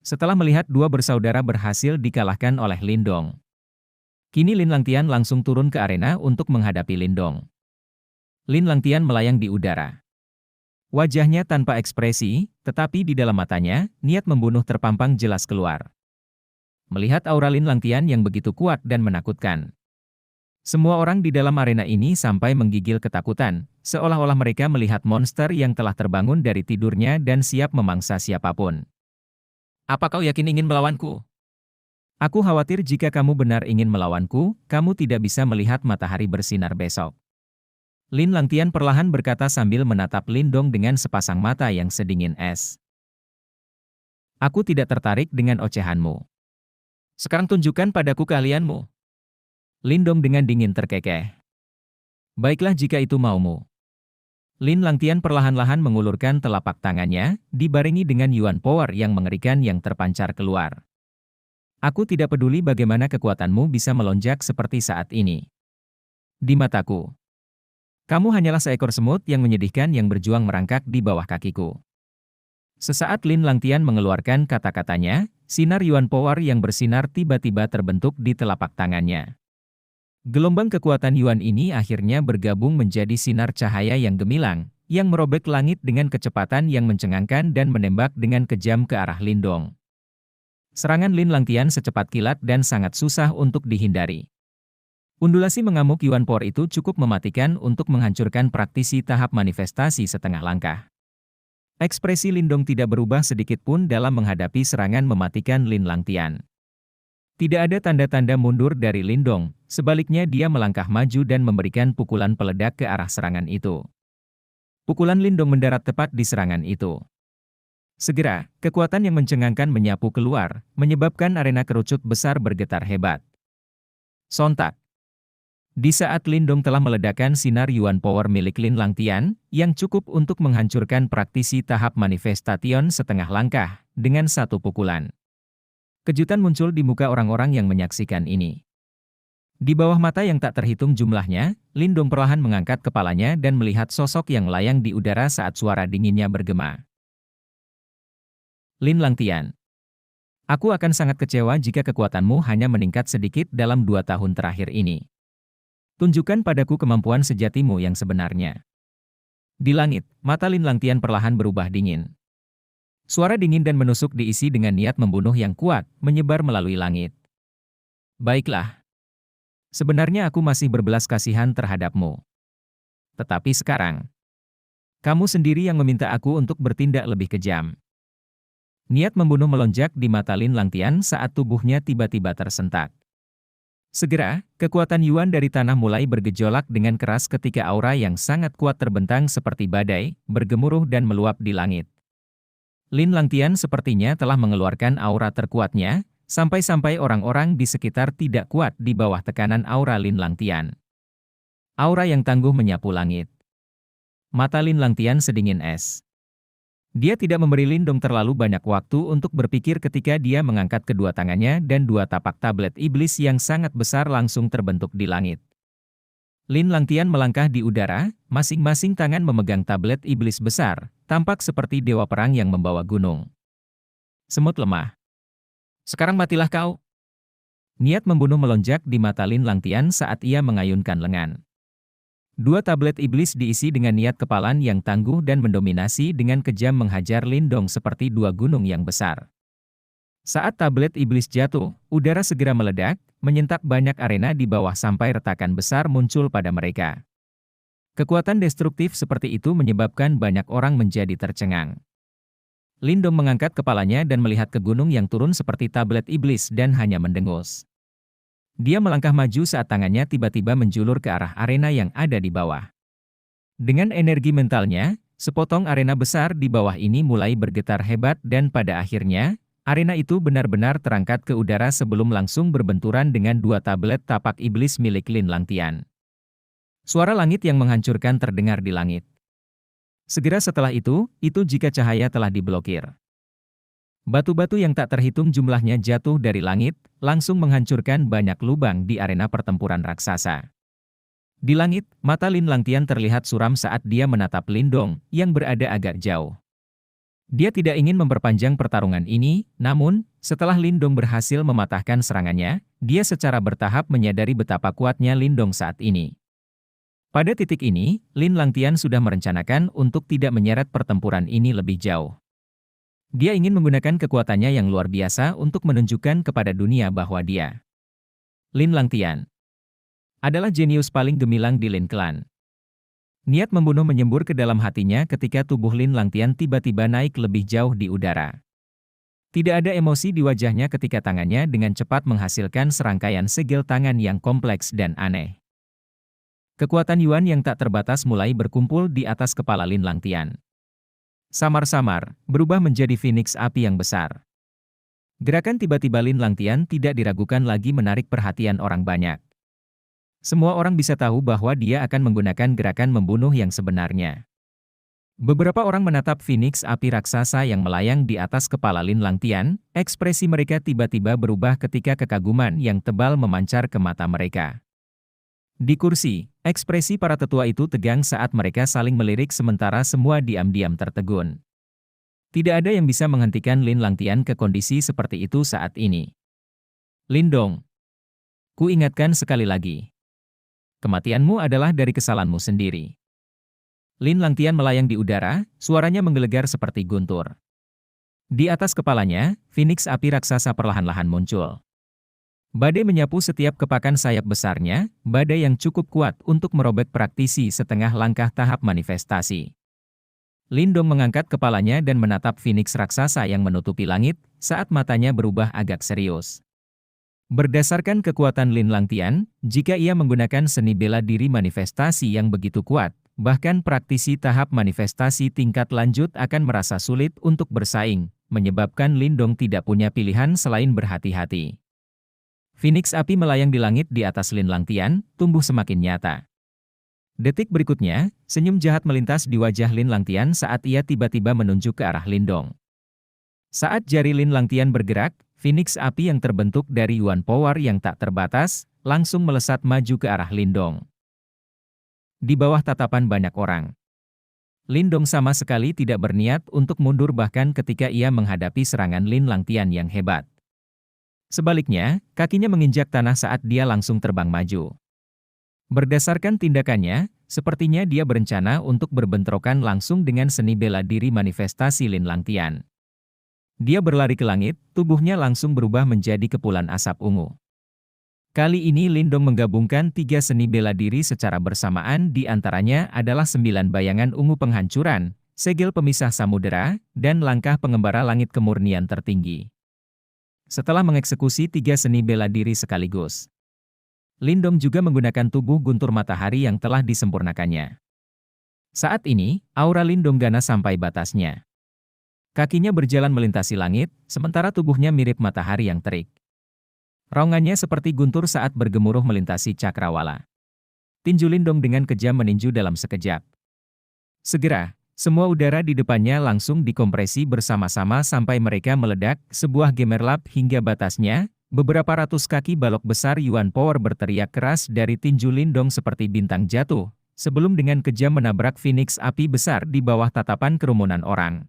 Setelah melihat dua bersaudara berhasil dikalahkan oleh Lindong, kini Lin Langtian langsung turun ke arena untuk menghadapi Lindong. Lin Langtian melayang di udara. Wajahnya tanpa ekspresi, tetapi di dalam matanya, niat membunuh terpampang jelas keluar. Melihat aura Lin Langtian yang begitu kuat dan menakutkan, semua orang di dalam arena ini sampai menggigil ketakutan, seolah-olah mereka melihat monster yang telah terbangun dari tidurnya dan siap memangsa siapapun. Apa kau yakin ingin melawanku? Aku khawatir jika kamu benar ingin melawanku, kamu tidak bisa melihat matahari bersinar besok. Lin Langtian perlahan berkata sambil menatap Lindong dengan sepasang mata yang sedingin es. Aku tidak tertarik dengan ocehanmu. Sekarang tunjukkan padaku keahlianmu. Lindong dengan dingin terkekeh. Baiklah jika itu maumu. Lin Langtian perlahan-lahan mengulurkan telapak tangannya, dibarengi dengan Yuan Power yang mengerikan yang terpancar keluar. Aku tidak peduli bagaimana kekuatanmu bisa melonjak seperti saat ini. Di mataku, kamu hanyalah seekor semut yang menyedihkan yang berjuang merangkak di bawah kakiku. Sesaat Lin Langtian mengeluarkan kata-katanya, sinar Yuan Power yang bersinar tiba-tiba terbentuk di telapak tangannya. Gelombang kekuatan Yuan ini akhirnya bergabung menjadi sinar cahaya yang gemilang, yang merobek langit dengan kecepatan yang mencengangkan dan menembak dengan kejam ke arah Lindong. Serangan Lin Langtian secepat kilat dan sangat susah untuk dihindari. Undulasi mengamuk Yuan Power itu cukup mematikan untuk menghancurkan praktisi tahap manifestasi setengah langkah. Ekspresi Lindong tidak berubah sedikit pun dalam menghadapi serangan mematikan Lin Langtian. Tidak ada tanda-tanda mundur dari Lindong, sebaliknya dia melangkah maju dan memberikan pukulan peledak ke arah serangan itu. Pukulan Lindong mendarat tepat di serangan itu. Segera, kekuatan yang mencengangkan menyapu keluar, menyebabkan arena kerucut besar bergetar hebat. Sontak. Di saat Lindong telah meledakkan sinar Yuan Power milik Lin Langtian, yang cukup untuk menghancurkan praktisi tahap manifestation setengah langkah, dengan satu pukulan. Kejutan muncul di muka orang-orang yang menyaksikan ini. Di bawah mata yang tak terhitung jumlahnya, Lindong perlahan mengangkat kepalanya dan melihat sosok yang melayang di udara saat suara dinginnya bergema. Lin Langtian, aku akan sangat kecewa jika kekuatanmu hanya meningkat sedikit dalam 2 tahun terakhir ini. Tunjukkan padaku kemampuan sejatimu yang sebenarnya. Di langit, mata Lin Langtian perlahan berubah dingin. Suara dingin dan menusuk diisi dengan niat membunuh yang kuat, menyebar melalui langit. Baiklah. Sebenarnya aku masih berbelas kasihan terhadapmu. Tetapi sekarang, kamu sendiri yang meminta aku untuk bertindak lebih kejam. Niat membunuh melonjak di mata Lin Langtian saat tubuhnya tiba-tiba tersentak. Segera, kekuatan Yuan dari tanah mulai bergejolak dengan keras ketika aura yang sangat kuat terbentang seperti badai, bergemuruh dan meluap di langit. Lin Langtian sepertinya telah mengeluarkan aura terkuatnya, sampai-sampai orang-orang di sekitar tidak kuat di bawah tekanan aura Lin Langtian. Aura yang tangguh menyapu langit. Mata Lin Langtian sedingin es. Dia tidak memberi Lindong terlalu banyak waktu untuk berpikir ketika dia mengangkat kedua tangannya dan 2 tapak tablet iblis yang sangat besar langsung terbentuk di langit. Lin Langtian melangkah di udara, masing-masing tangan memegang tablet iblis besar, tampak seperti dewa perang yang membawa gunung. Semut lemah. Sekarang matilah kau. Niat membunuh melonjak di mata Lin Langtian saat ia mengayunkan lengan. 2 tablet iblis diisi dengan niat kepalan yang tangguh dan mendominasi dengan kejam menghajar Lindong seperti 2 gunung yang besar. Saat tablet iblis jatuh, udara segera meledak, menyentak banyak arena di bawah sampai retakan besar muncul pada mereka. Kekuatan destruktif seperti itu menyebabkan banyak orang menjadi tercengang. Lindong mengangkat kepalanya dan melihat ke gunung yang turun seperti tablet iblis dan hanya mendengus. Dia melangkah maju saat tangannya tiba-tiba menjulur ke arah arena yang ada di bawah. Dengan energi mentalnya, sepotong arena besar di bawah ini mulai bergetar hebat dan pada akhirnya, arena itu benar-benar terangkat ke udara sebelum langsung berbenturan dengan 2 tablet tapak iblis milik Lin Langtian. Suara langit yang menghancurkan terdengar di langit. Segera setelah itu jika cahaya telah diblokir. Batu-batu yang tak terhitung jumlahnya jatuh dari langit, langsung menghancurkan banyak lubang di arena pertempuran raksasa. Di langit, mata Lin Langtian terlihat suram saat dia menatap Lindong, yang berada agak jauh. Dia tidak ingin memperpanjang pertarungan ini, namun, setelah Lindong berhasil mematahkan serangannya, dia secara bertahap menyadari betapa kuatnya Lindong saat ini. Pada titik ini, Lin Langtian sudah merencanakan untuk tidak menyeret pertempuran ini lebih jauh. Dia ingin menggunakan kekuatannya yang luar biasa untuk menunjukkan kepada dunia bahwa dia, Lin Langtian, adalah jenius paling gemilang di Lin Clan. Niat membunuh menyembur ke dalam hatinya ketika tubuh Lin Langtian tiba-tiba naik lebih jauh di udara. Tidak ada emosi di wajahnya ketika tangannya dengan cepat menghasilkan serangkaian segel tangan yang kompleks dan aneh. Kekuatan Yuan yang tak terbatas mulai berkumpul di atas kepala Lin Langtian. Samar-samar, berubah menjadi phoenix api yang besar. Gerakan tiba-tiba Lin Langtian tidak diragukan lagi menarik perhatian orang banyak. Semua orang bisa tahu bahwa dia akan menggunakan gerakan membunuh yang sebenarnya. Beberapa orang menatap phoenix api raksasa yang melayang di atas kepala Lin Langtian, ekspresi mereka tiba-tiba berubah ketika kekaguman yang tebal memancar ke mata mereka. Di kursi, ekspresi para tetua itu tegang saat mereka saling melirik sementara semua diam-diam tertegun. Tidak ada yang bisa menghentikan Lin Langtian ke kondisi seperti itu saat ini. Lindong, ku ingatkan sekali lagi. Kematianmu adalah dari kesalahanmu sendiri. Lin Langtian melayang di udara, suaranya menggelegar seperti guntur. Di atas kepalanya, phoenix api raksasa perlahan-lahan muncul. Badai menyapu setiap kepakan sayap besarnya, badai yang cukup kuat untuk merobek praktisi setengah langkah tahap manifestasi. Lindong mengangkat kepalanya dan menatap phoenix raksasa yang menutupi langit, saat matanya berubah agak serius. Berdasarkan kekuatan Lin Langtian, jika ia menggunakan seni bela diri manifestasi yang begitu kuat, bahkan praktisi tahap manifestasi tingkat lanjut akan merasa sulit untuk bersaing, menyebabkan Lindong tidak punya pilihan selain berhati-hati. Phoenix api melayang di langit di atas Lin Langtian, tumbuh semakin nyata. Detik berikutnya, senyum jahat melintas di wajah Lin Langtian saat ia tiba-tiba menunjuk ke arah Lindong. Saat jari Lin Langtian bergerak, phoenix api yang terbentuk dari Yuan Power yang tak terbatas, langsung melesat maju ke arah Lindong. Di bawah tatapan banyak orang, Lindong sama sekali tidak berniat untuk mundur bahkan ketika ia menghadapi serangan Lin Langtian yang hebat. Sebaliknya, kakinya menginjak tanah saat dia langsung terbang maju. Berdasarkan tindakannya, sepertinya dia berencana untuk berbentrokan langsung dengan seni bela diri manifestasi Lin Langtian. Dia berlari ke langit, tubuhnya langsung berubah menjadi kepulan asap ungu. Kali ini Lindong menggabungkan 3 seni bela diri secara bersamaan, di antaranya adalah 9 bayangan ungu penghancuran, segel pemisah samudera, dan langkah pengembara langit kemurnian tertinggi. Setelah mengeksekusi 3 seni bela diri sekaligus, Lindong juga menggunakan tubuh guntur matahari yang telah disempurnakannya. Saat ini, aura Lindong ganas sampai batasnya. Kakinya berjalan melintasi langit, sementara tubuhnya mirip matahari yang terik. Raungannya seperti guntur saat bergemuruh melintasi cakrawala. Tinju Lindong dengan kejam meninju dalam sekejap. Segera, semua udara di depannya langsung dikompresi bersama-sama sampai mereka meledak, sebuah gemerlap hingga batasnya, beberapa ratus kaki balok besar Yuan Power berteriak keras dari tinju Lindong seperti bintang jatuh, sebelum dengan kejam menabrak phoenix api besar di bawah tatapan kerumunan orang.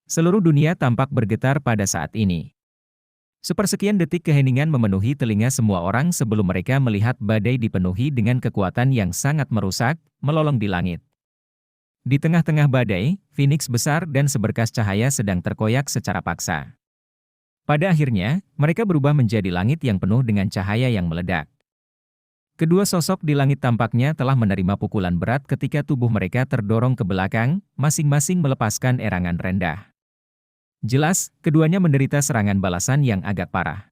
Seluruh dunia tampak bergetar pada saat ini. Sepersekian detik keheningan memenuhi telinga semua orang sebelum mereka melihat badai dipenuhi dengan kekuatan yang sangat merusak, melolong di langit. Di tengah-tengah badai, phoenix besar dan seberkas cahaya sedang terkoyak secara paksa. Pada akhirnya, mereka berubah menjadi langit yang penuh dengan cahaya yang meledak. Kedua sosok di langit tampaknya telah menerima pukulan berat ketika tubuh mereka terdorong ke belakang, masing-masing melepaskan erangan rendah. Jelas, keduanya menderita serangan balasan yang agak parah.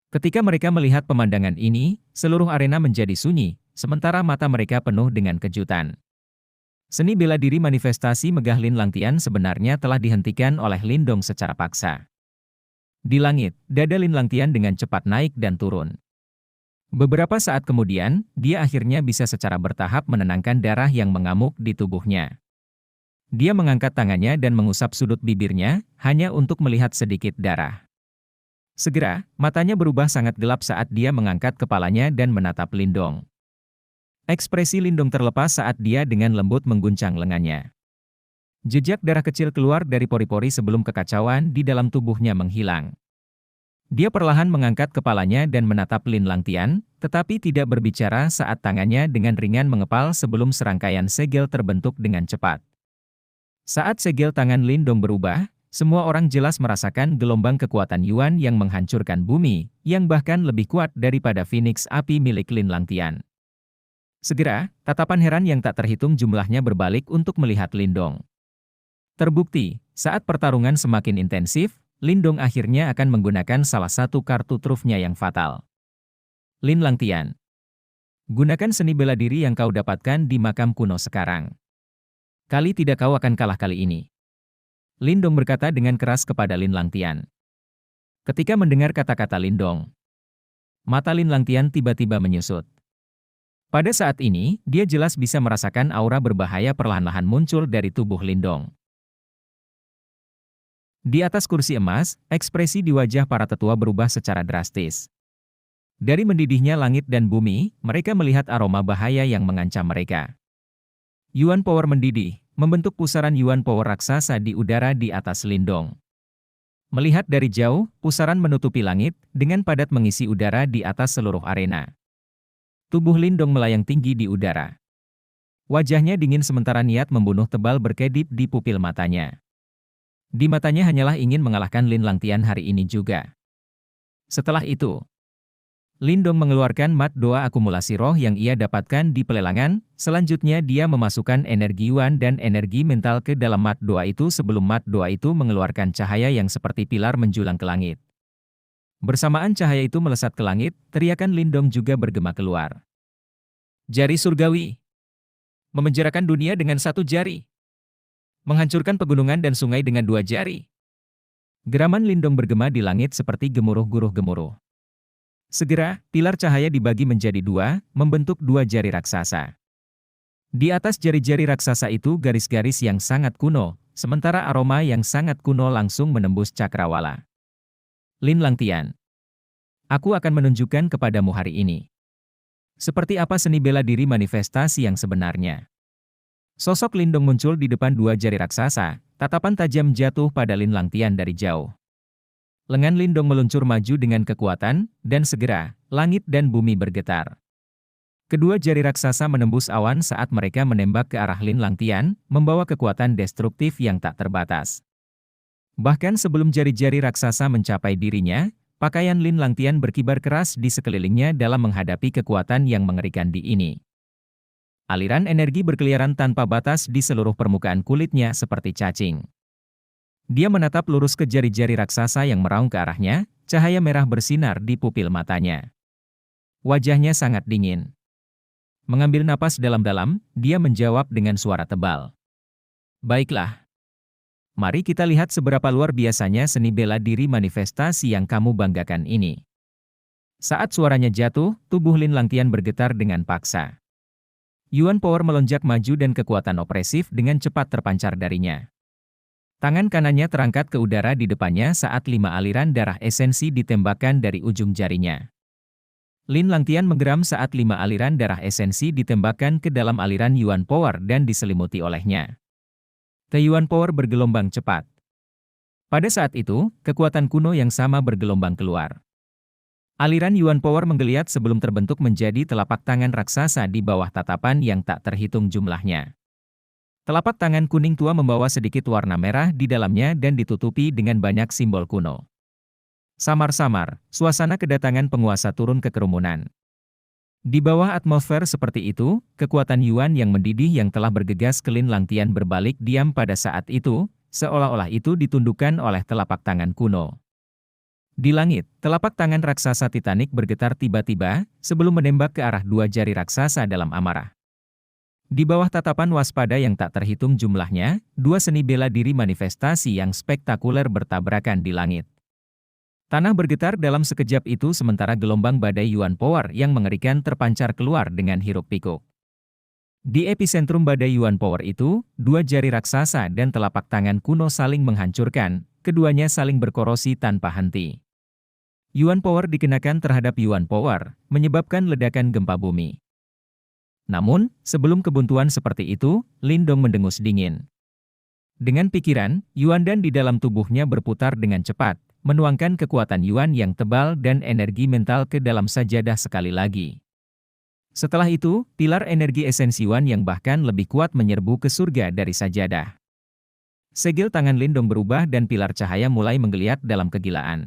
Ketika mereka melihat pemandangan ini, seluruh arena menjadi sunyi, sementara mata mereka penuh dengan kejutan. Seni bela diri manifestasi megah Lin Langtian sebenarnya telah dihentikan oleh Lindong secara paksa. Di langit, dada Lin Langtian dengan cepat naik dan turun. Beberapa saat kemudian, dia akhirnya bisa secara bertahap menenangkan darah yang mengamuk di tubuhnya. Dia mengangkat tangannya dan mengusap sudut bibirnya, hanya untuk melihat sedikit darah. Segera, matanya berubah sangat gelap saat dia mengangkat kepalanya dan menatap Lindong. Ekspresi Lindong terlepas saat dia dengan lembut mengguncang lengannya. Jejak darah kecil keluar dari pori-pori sebelum kekacauan di dalam tubuhnya menghilang. Dia perlahan mengangkat kepalanya dan menatap Lin Langtian, tetapi tidak berbicara saat tangannya dengan ringan mengepal sebelum serangkaian segel terbentuk dengan cepat. Saat segel tangan Lin Dong berubah, semua orang jelas merasakan gelombang kekuatan Yuan yang menghancurkan bumi, yang bahkan lebih kuat daripada Phoenix api milik Lin Langtian. Segera, tatapan heran yang tak terhitung jumlahnya berbalik untuk melihat Lin Dong. Terbukti, saat pertarungan semakin intensif, Lin Dong akhirnya akan menggunakan salah satu kartu trufnya yang fatal. Lin Langtian, gunakan seni bela diri yang kau dapatkan di makam kuno sekarang. Kali tidak kau akan kalah kali ini. Lin Dong berkata dengan keras kepada Lin Langtian. Ketika mendengar kata-kata Lin Dong, mata Lin Langtian tiba-tiba menyusut. Pada saat ini, dia jelas bisa merasakan aura berbahaya perlahan-lahan muncul dari tubuh Lin Dong. Di atas kursi emas, ekspresi di wajah para tetua berubah secara drastis. Dari mendidihnya langit dan bumi, mereka melihat aroma bahaya yang mengancam mereka. Yuan Power mendidih, membentuk pusaran Yuan Power raksasa di udara di atas Lin Dong. Melihat dari jauh, pusaran menutupi langit, dengan padat mengisi udara di atas seluruh arena. Tubuh Lin Dong melayang tinggi di udara. Wajahnya dingin sementara niat membunuh tebal berkedip di pupil matanya. Di matanya hanyalah ingin mengalahkan Lin Langtian hari ini juga. Setelah itu, Lin Dong mengeluarkan mat doa akumulasi roh yang ia dapatkan di pelelangan, selanjutnya dia memasukkan energi Yuan dan energi mental ke dalam mat doa itu sebelum mat doa itu mengeluarkan cahaya yang seperti pilar menjulang ke langit. Bersamaan cahaya itu melesat ke langit, teriakan Lin Dong juga bergema keluar. Jari surgawi. Memenjarakan dunia dengan satu jari. Menghancurkan pegunungan dan sungai dengan dua jari. Geraman Lin Dong bergema di langit seperti gemuruh guruh gemuruh. Segera, pilar cahaya dibagi menjadi dua, membentuk dua jari raksasa. Di atas jari-jari raksasa itu garis-garis yang sangat kuno, sementara aroma yang sangat kuno langsung menembus cakrawala. Lin Langtian, aku akan menunjukkan kepadamu hari ini. Seperti apa seni bela diri manifestasi yang sebenarnya. Sosok Lin Dong muncul di depan dua jari raksasa, tatapan tajam jatuh pada Lin Langtian dari jauh. Lengan Lin Dong meluncur maju dengan kekuatan, dan segera, langit dan bumi bergetar. Kedua jari raksasa menembus awan saat mereka menembak ke arah Lin Langtian, membawa kekuatan destruktif yang tak terbatas. Bahkan sebelum jari-jari raksasa mencapai dirinya, pakaian Lin Langtian berkibar keras di sekelilingnya dalam menghadapi kekuatan yang mengerikan di ini. Aliran energi berkeliaran tanpa batas di seluruh permukaan kulitnya seperti cacing. Dia menatap lurus ke jari-jari raksasa yang meraung ke arahnya, cahaya merah bersinar di pupil matanya. Wajahnya sangat dingin. Mengambil napas dalam-dalam, dia menjawab dengan suara tebal. Baiklah. Mari kita lihat seberapa luar biasanya seni bela diri manifestasi yang kamu banggakan ini. Saat suaranya jatuh, tubuh Lin Langtian bergetar dengan paksa. Yuan Power melonjak maju dan kekuatan opresif dengan cepat terpancar darinya. Tangan kanannya terangkat ke udara di depannya saat 5 aliran darah esensi ditembakkan dari ujung jarinya. Lin Langtian menggeram saat 5 aliran darah esensi ditembakkan ke dalam aliran Yuan Power dan diselimuti olehnya. The Yuan Power bergelombang cepat. Pada saat itu, kekuatan kuno yang sama bergelombang keluar. Aliran Yuan Power menggeliat sebelum terbentuk menjadi telapak tangan raksasa di bawah tatapan yang tak terhitung jumlahnya. Telapak tangan kuning tua membawa sedikit warna merah di dalamnya dan ditutupi dengan banyak simbol kuno. Samar-samar, suasana kedatangan penguasa turun ke kerumunan. Di bawah atmosfer seperti itu, kekuatan Yuan yang mendidih yang telah bergegas ke Lin Langtian berbalik diam pada saat itu, seolah-olah itu ditundukkan oleh telapak tangan kuno. Di langit, telapak tangan raksasa Titanic bergetar tiba-tiba, sebelum menembak ke arah dua jari raksasa dalam amarah. Di bawah tatapan waspada yang tak terhitung jumlahnya, dua seni bela diri manifestasi yang spektakuler bertabrakan di langit. Tanah bergetar dalam sekejap itu sementara gelombang badai Yuan Power yang mengerikan terpancar keluar dengan hiruk-pikuk. Di epicentrum badai Yuan Power itu, dua jari raksasa dan telapak tangan kuno saling menghancurkan, keduanya saling berkorosi tanpa henti. Yuan Power dikenakan terhadap Yuan Power, menyebabkan ledakan gempa bumi. Namun, sebelum kebuntuan seperti itu, Lin Dong mendengus dingin. Dengan pikiran, Yuan Dan di dalam tubuhnya berputar dengan cepat, menuangkan kekuatan Yuan yang tebal dan energi mental ke dalam sajadah sekali lagi. Setelah itu, pilar energi esensi Yuan yang bahkan lebih kuat menyerbu ke surga dari sajadah. Segel tangan Lindong berubah dan pilar cahaya mulai menggeliat dalam kegilaan.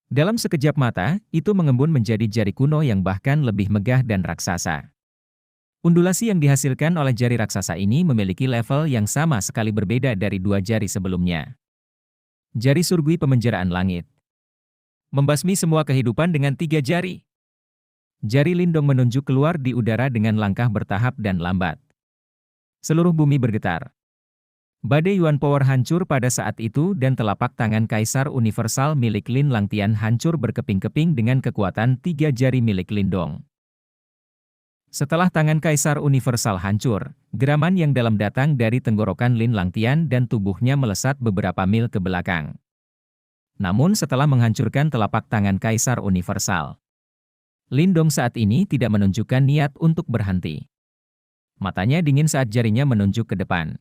Dalam sekejap mata, itu mengembun menjadi jari kuno yang bahkan lebih megah dan raksasa. Undulasi yang dihasilkan oleh jari raksasa ini memiliki level yang sama sekali berbeda dari dua jari sebelumnya. Jari surgui pemenjaraan langit. Membasmi semua kehidupan dengan 3 jari. Jari Lindong menunjuk keluar di udara dengan langkah bertahap dan lambat. Seluruh bumi bergetar. Badai Yuan Power hancur pada saat itu dan telapak tangan Kaisar Universal milik Lin Langtian hancur berkeping-keping dengan kekuatan 3 jari milik Lindong. Setelah tangan Kaisar Universal hancur, geraman yang dalam datang dari tenggorokan Lin Langtian dan tubuhnya melesat beberapa mil ke belakang. Namun setelah menghancurkan telapak tangan Kaisar Universal, Lindong saat ini tidak menunjukkan niat untuk berhenti. Matanya dingin saat jarinya menunjuk ke depan.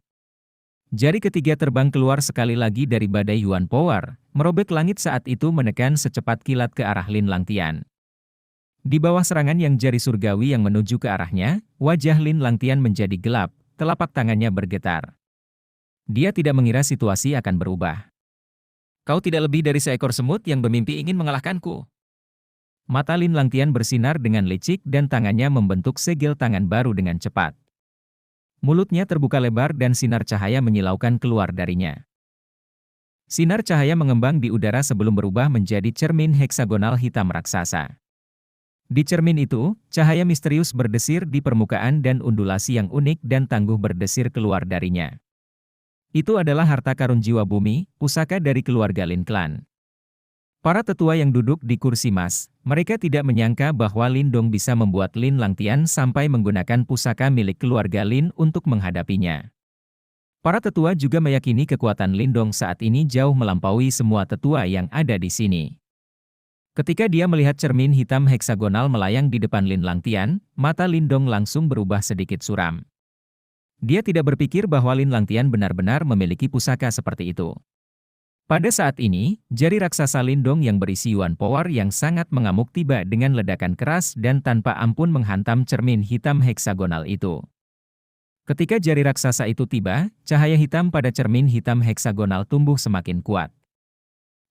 Jari ketiga terbang keluar sekali lagi dari badai Yuan Power, merobek langit saat itu menekan secepat kilat ke arah Lin Langtian. Di bawah serangan yang jari surgawi yang menuju ke arahnya, wajah Lin Langtian menjadi gelap, telapak tangannya bergetar. Dia tidak mengira situasi akan berubah. Kau tidak lebih dari seekor semut yang bermimpi ingin mengalahkanku. Mata Lin Langtian bersinar dengan licik dan tangannya membentuk segel tangan baru dengan cepat. Mulutnya terbuka lebar dan sinar cahaya menyilaukan keluar darinya. Sinar cahaya mengembang di udara sebelum berubah menjadi cermin heksagonal hitam raksasa. Di cermin itu, cahaya misterius berdesir di permukaan dan undulasi yang unik dan tangguh berdesir keluar darinya. Itu adalah harta karun jiwa bumi, pusaka dari keluarga Lin Clan. Para tetua yang duduk di kursi emas, mereka tidak menyangka bahwa Lindong bisa membuat Lin Langtian sampai menggunakan pusaka milik keluarga Lin untuk menghadapinya. Para tetua juga meyakini kekuatan Lindong saat ini jauh melampaui semua tetua yang ada di sini. Ketika dia melihat cermin hitam heksagonal melayang di depan Lin Langtian, mata Lindong langsung berubah sedikit suram. Dia tidak berpikir bahwa Lin Langtian benar-benar memiliki pusaka seperti itu. Pada saat ini, jari raksasa Lindong yang berisi Yuan Power yang sangat mengamuk tiba dengan ledakan keras dan tanpa ampun menghantam cermin hitam heksagonal itu. Ketika jari raksasa itu tiba, cahaya hitam pada cermin hitam heksagonal tumbuh semakin kuat.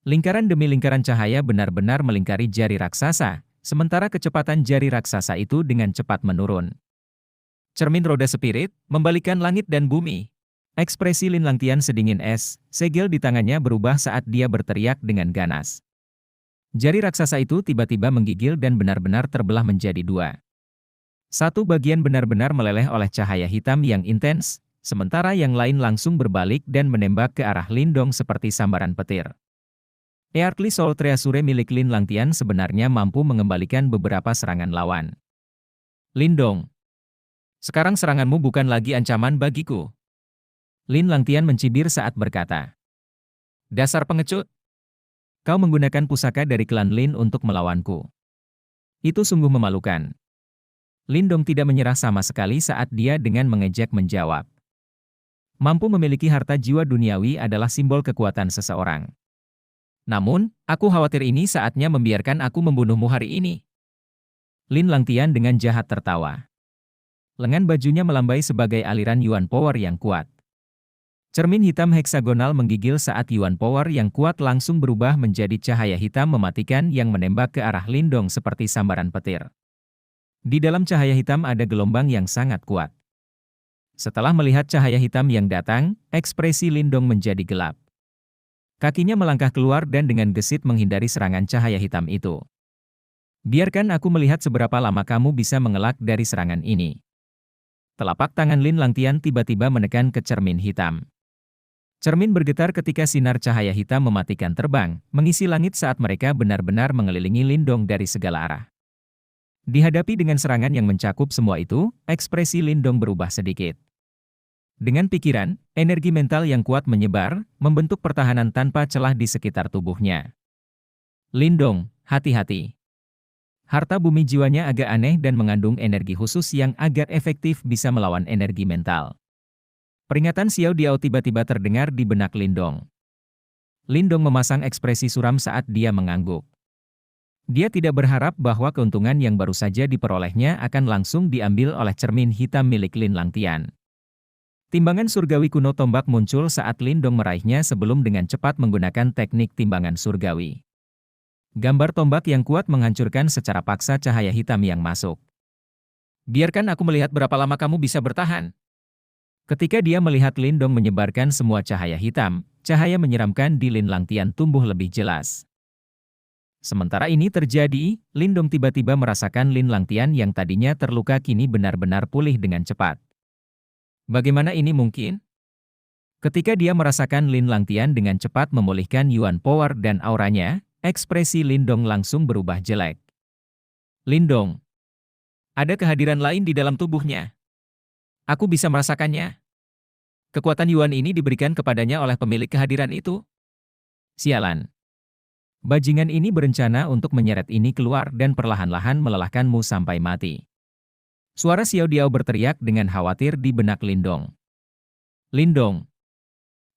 Lingkaran demi lingkaran cahaya benar-benar melingkari jari raksasa, sementara kecepatan jari raksasa itu dengan cepat menurun. Cermin roda spirit, membalikan langit dan bumi. Ekspresi Lin Langtian sedingin es, segel di tangannya berubah saat dia berteriak dengan ganas. Jari raksasa itu tiba-tiba menggigil dan benar-benar terbelah menjadi 2. Satu bagian benar-benar meleleh oleh cahaya hitam yang intens, sementara yang lain langsung berbalik dan menembak ke arah Lindong seperti sambaran petir. Earthly Soul Treasure milik Lin Langtian sebenarnya mampu mengembalikan beberapa serangan lawan. Lindong, sekarang seranganmu bukan lagi ancaman bagiku. Lin Langtian mencibir saat berkata. Dasar pengecut. Kau menggunakan pusaka dari klan Lin untuk melawanku. Itu sungguh memalukan. Lindong tidak menyerah sama sekali saat dia dengan mengejek menjawab. Mampu memiliki harta jiwa duniawi adalah simbol kekuatan seseorang. Namun, aku khawatir ini saatnya membiarkan aku membunuhmu hari ini. Lin Langtian dengan jahat tertawa. Lengan bajunya melambai sebagai aliran Yuan Power yang kuat. Cermin hitam heksagonal menggigil saat Yuan Power yang kuat langsung berubah menjadi cahaya hitam mematikan yang menembak ke arah Lindong seperti sambaran petir. Di dalam cahaya hitam ada gelombang yang sangat kuat. Setelah melihat cahaya hitam yang datang, ekspresi Lindong menjadi gelap. Kakinya melangkah keluar dan dengan gesit menghindari serangan cahaya hitam itu. Biarkan aku melihat seberapa lama kamu bisa mengelak dari serangan ini. Telapak tangan Lin Langtian tiba-tiba menekan ke cermin hitam. Cermin bergetar ketika sinar cahaya hitam mematikan terbang, mengisi langit saat mereka benar-benar mengelilingi Lindong dari segala arah. Dihadapi dengan serangan yang mencakup semua itu, ekspresi Lindong berubah sedikit. Dengan pikiran, energi mental yang kuat menyebar, membentuk pertahanan tanpa celah di sekitar tubuhnya. Lindong, hati-hati. Harta bumi jiwanya agak aneh dan mengandung energi khusus yang agak efektif bisa melawan energi mental. Peringatan Xiao Diao tiba-tiba terdengar di benak Lindong. Lindong memasang ekspresi suram saat dia mengangguk. Dia tidak berharap bahwa keuntungan yang baru saja diperolehnya akan langsung diambil oleh cermin hitam milik Lin Langtian. Timbangan surgawi kuno tombak muncul saat Lindong meraihnya sebelum dengan cepat menggunakan teknik timbangan surgawi. Gambar tombak yang kuat menghancurkan secara paksa cahaya hitam yang masuk. Biarkan aku melihat berapa lama kamu bisa bertahan. Ketika dia melihat Lindong menyebarkan semua cahaya hitam, cahaya menyeramkan di Lin Langtian tumbuh lebih jelas. Sementara ini terjadi, Lindong tiba-tiba merasakan Lin Langtian yang tadinya terluka kini benar-benar pulih dengan cepat. Bagaimana ini mungkin? Ketika dia merasakan Lin Langtian dengan cepat memulihkan Yuan Power dan auranya, ekspresi Lindong langsung berubah jelek. Lindong, ada kehadiran lain di dalam tubuhnya. Aku bisa merasakannya. Kekuatan Yuan ini diberikan kepadanya oleh pemilik kehadiran itu. Sialan. Bajingan ini berencana untuk menyeret ini keluar dan perlahan-lahan melelahkanmu sampai mati. Suara Xiao Diao berteriak dengan khawatir di benak Lindong. Lindong,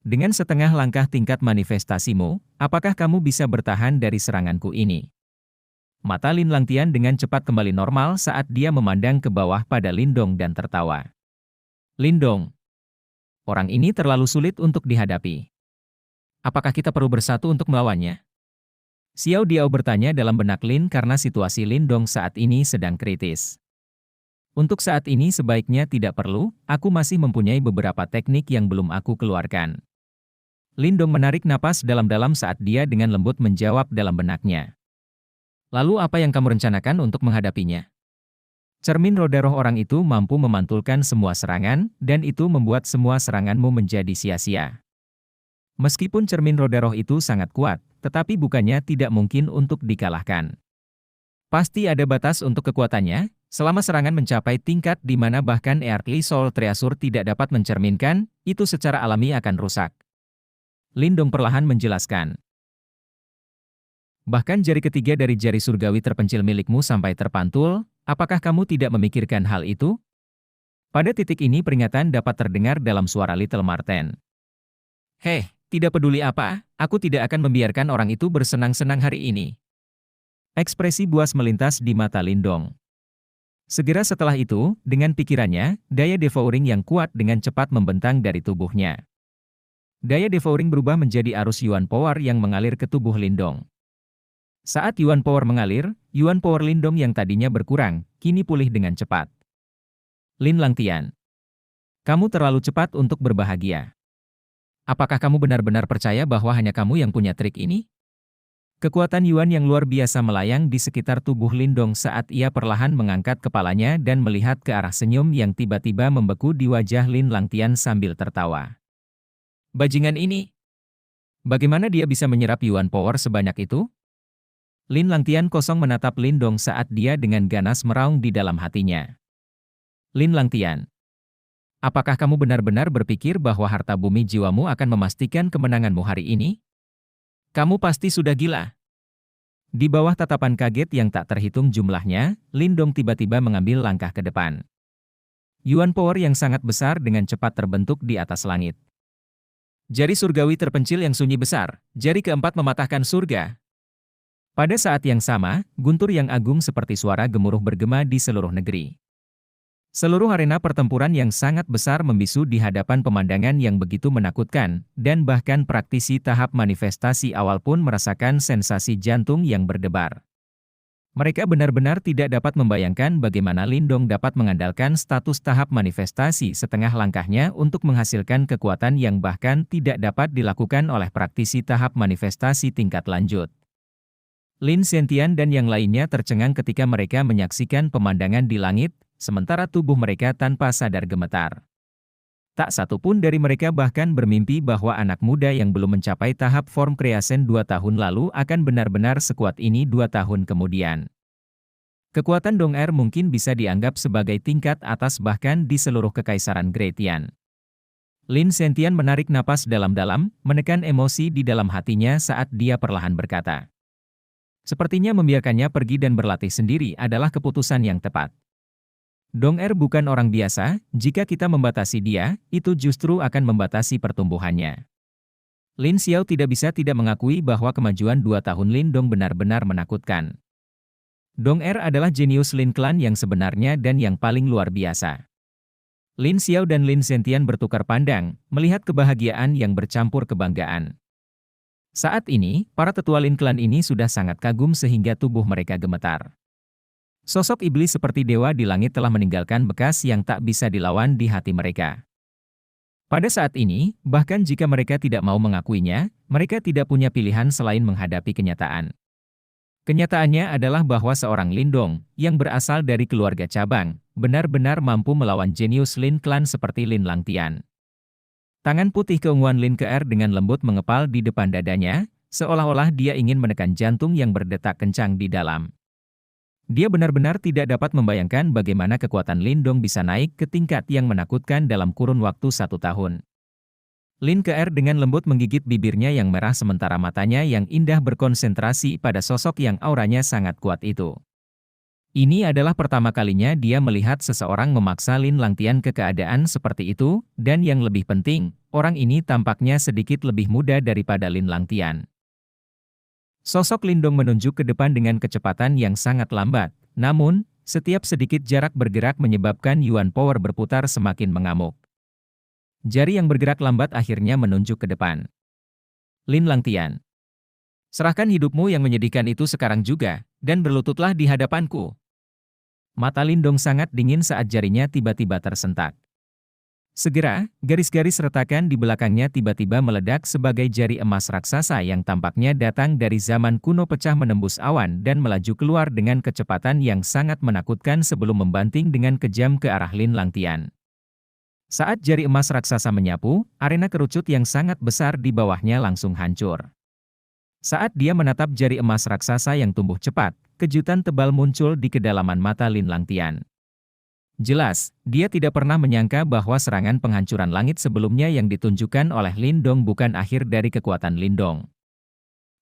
dengan setengah langkah tingkat manifestasimu, apakah kamu bisa bertahan dari seranganku ini? Mata Lin Langtian dengan cepat kembali normal saat dia memandang ke bawah pada Lindong dan tertawa. Lindong, orang ini terlalu sulit untuk dihadapi. Apakah kita perlu bersatu untuk melawannya? Xiao Diao bertanya dalam benak Lin karena situasi Lindong saat ini sedang kritis. Untuk saat ini sebaiknya tidak perlu, aku masih mempunyai beberapa teknik yang belum aku keluarkan. Lindong menarik napas dalam-dalam saat dia dengan lembut menjawab dalam benaknya. Lalu apa yang kamu rencanakan untuk menghadapinya? Cermin roda roh orang itu mampu memantulkan semua serangan, dan itu membuat semua seranganmu menjadi sia-sia. Meskipun cermin roda roh itu sangat kuat, tetapi bukannya tidak mungkin untuk dikalahkan. Pasti ada batas untuk kekuatannya, selama serangan mencapai tingkat di mana bahkan Earthly Soul Treasure tidak dapat mencerminkan, itu secara alami akan rusak. Lindong perlahan menjelaskan. Bahkan jari ketiga dari jari surgawi terpencil milikmu sampai terpantul, apakah kamu tidak memikirkan hal itu? Pada titik ini peringatan dapat terdengar dalam suara Little Marten. Heh, tidak peduli apa, aku tidak akan membiarkan orang itu bersenang-senang hari ini. Ekspresi buas melintas di mata Lindong. Segera setelah itu, dengan pikirannya, daya devouring yang kuat dengan cepat membentang dari tubuhnya. Daya devouring berubah menjadi arus Yuan Power yang mengalir ke tubuh Lindong. Saat Yuan Power mengalir, Yuan Power Lindong yang tadinya berkurang, kini pulih dengan cepat. Lin Langtian, kamu terlalu cepat untuk berbahagia. Apakah kamu benar-benar percaya bahwa hanya kamu yang punya trik ini? Kekuatan Yuan yang luar biasa melayang di sekitar tubuh Lindong saat ia perlahan mengangkat kepalanya dan melihat ke arah senyum yang tiba-tiba membeku di wajah Lin Langtian sambil tertawa. Bajingan ini! Bagaimana dia bisa menyerap Yuan Power sebanyak itu? Lin Langtian kosong menatap Lindong saat dia dengan ganas meraung di dalam hatinya. Lin Langtian, apakah kamu benar-benar berpikir bahwa harta bumi jiwamu akan memastikan kemenanganmu hari ini? Kamu pasti sudah gila. Di bawah tatapan kaget yang tak terhitung jumlahnya, Lindong tiba-tiba mengambil langkah ke depan. Yuan Power yang sangat besar dengan cepat terbentuk di atas langit. Jari surgawi terpencil yang sunyi besar, jari keempat mematahkan surga. Pada saat yang sama, guntur yang agung seperti suara gemuruh bergema di seluruh negeri. Seluruh arena pertempuran yang sangat besar membisu di hadapan pemandangan yang begitu menakutkan, dan bahkan praktisi tahap manifestasi awal pun merasakan sensasi jantung yang berdebar. Mereka benar-benar tidak dapat membayangkan bagaimana Lindong dapat mengandalkan status tahap manifestasi setengah langkahnya untuk menghasilkan kekuatan yang bahkan tidak dapat dilakukan oleh praktisi tahap manifestasi tingkat lanjut. Lin Sentian dan yang lainnya tercengang ketika mereka menyaksikan pemandangan di langit, sementara tubuh mereka tanpa sadar gemetar. Tak satu pun dari mereka bahkan bermimpi bahwa anak muda yang belum mencapai tahap form kreasen 2 tahun lalu akan benar-benar sekuat ini 2 tahun kemudian. Kekuatan Dong Er mungkin bisa dianggap sebagai tingkat atas bahkan di seluruh kekaisaran Gretian. Lin Sentian menarik napas dalam-dalam, menekan emosi di dalam hatinya saat dia perlahan berkata. Sepertinya membiarkannya pergi dan berlatih sendiri adalah keputusan yang tepat. Dong Er bukan orang biasa, jika kita membatasi dia, itu justru akan membatasi pertumbuhannya. Lin Xiao tidak bisa tidak mengakui bahwa kemajuan 2 tahun Lin Dong benar-benar menakutkan. Dong Er adalah jenius Lin Clan yang sebenarnya dan yang paling luar biasa. Lin Xiao dan Lin Zentian bertukar pandang, melihat kebahagiaan yang bercampur kebanggaan. Saat ini, para tetua Lin Clan ini sudah sangat kagum sehingga tubuh mereka gemetar. Sosok iblis seperti dewa di langit telah meninggalkan bekas yang tak bisa dilawan di hati mereka. Pada saat ini, bahkan jika mereka tidak mau mengakuinya, mereka tidak punya pilihan selain menghadapi kenyataan. Kenyataannya adalah bahwa seorang Lindong, yang berasal dari keluarga cabang, benar-benar mampu melawan jenius Lin Clan seperti Lin Langtian. Tangan putih keunguan Lin Keer dengan lembut mengepal di depan dadanya, seolah-olah dia ingin menekan jantung yang berdetak kencang di dalam. Dia benar-benar tidak dapat membayangkan bagaimana kekuatan Lindong bisa naik ke tingkat yang menakutkan dalam kurun waktu 1 tahun. Lin Keer dengan lembut menggigit bibirnya yang merah sementara matanya yang indah berkonsentrasi pada sosok yang auranya sangat kuat itu. Ini adalah pertama kalinya dia melihat seseorang memaksa Lin Langtian ke keadaan seperti itu, dan yang lebih penting, orang ini tampaknya sedikit lebih muda daripada Lin Langtian. Sosok Lindong menunjuk ke depan dengan kecepatan yang sangat lambat, namun, setiap sedikit jarak bergerak menyebabkan Yuan Power berputar semakin mengamuk. Jari yang bergerak lambat akhirnya menunjuk ke depan. Lin Langtian, serahkan hidupmu yang menyedihkan itu sekarang juga, dan berlututlah di hadapanku. Mata Lindong sangat dingin saat jarinya tiba-tiba tersentak. Segera, garis-garis retakan di belakangnya tiba-tiba meledak sebagai jari emas raksasa yang tampaknya datang dari zaman kuno pecah menembus awan dan melaju keluar dengan kecepatan yang sangat menakutkan sebelum membanting dengan kejam ke arah Lin Langtian. Saat jari emas raksasa menyapu, arena kerucut yang sangat besar di bawahnya langsung hancur. Saat dia menatap jari emas raksasa yang tumbuh cepat, kejutan tebal muncul di kedalaman mata Lin Langtian. Jelas, dia tidak pernah menyangka bahwa serangan penghancuran langit sebelumnya yang ditunjukkan oleh Lindong bukan akhir dari kekuatan Lindong.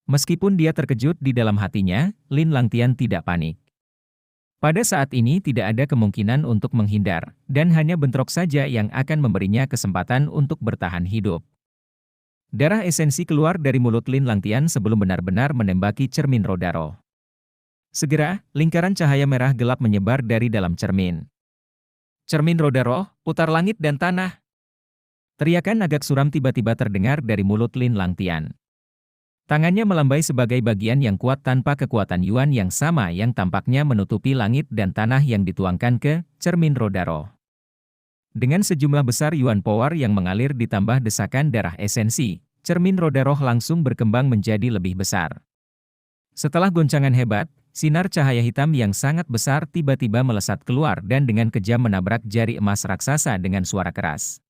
Meskipun dia terkejut di dalam hatinya, Lin Langtian tidak panik. Pada saat ini tidak ada kemungkinan untuk menghindar, dan hanya bentrok saja yang akan memberinya kesempatan untuk bertahan hidup. Darah esensi keluar dari mulut Lin Langtian sebelum benar-benar menembaki cermin roda roh. Segera, lingkaran cahaya merah gelap menyebar dari dalam cermin. Cermin roda roh, putar langit dan tanah. Teriakan agak suram tiba-tiba terdengar dari mulut Lin Langtian. Tangannya melambai sebagai bagian yang kuat tanpa kekuatan Yuan yang sama yang tampaknya menutupi langit dan tanah yang dituangkan ke cermin roda roh. Dengan sejumlah besar Yuan Power yang mengalir ditambah desakan darah esensi, cermin roda roh langsung berkembang menjadi lebih besar. Setelah goncangan hebat, sinar cahaya hitam yang sangat besar tiba-tiba melesat keluar dan dengan kejam menabrak jari emas raksasa dengan suara keras.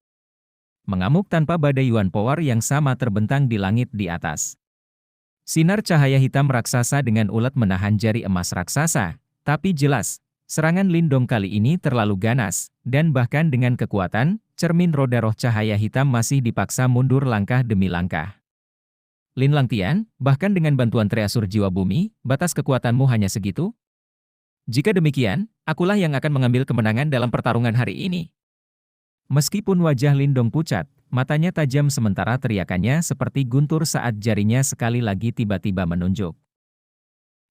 Mengamuk tanpa badai Yuan Power yang sama terbentang di langit di atas. Sinar cahaya hitam raksasa dengan ulet menahan jari emas raksasa, tapi jelas, serangan Lindong kali ini terlalu ganas, dan bahkan dengan kekuatan, cermin roda roh cahaya hitam masih dipaksa mundur langkah demi langkah. Lin Langtian, bahkan dengan bantuan Treasure Jiwa Bumi, batas kekuatanmu hanya segitu? Jika demikian, akulah yang akan mengambil kemenangan dalam pertarungan hari ini. Meskipun wajah Lindong pucat, matanya tajam sementara teriakannya seperti guntur saat jarinya sekali lagi tiba-tiba menunjuk.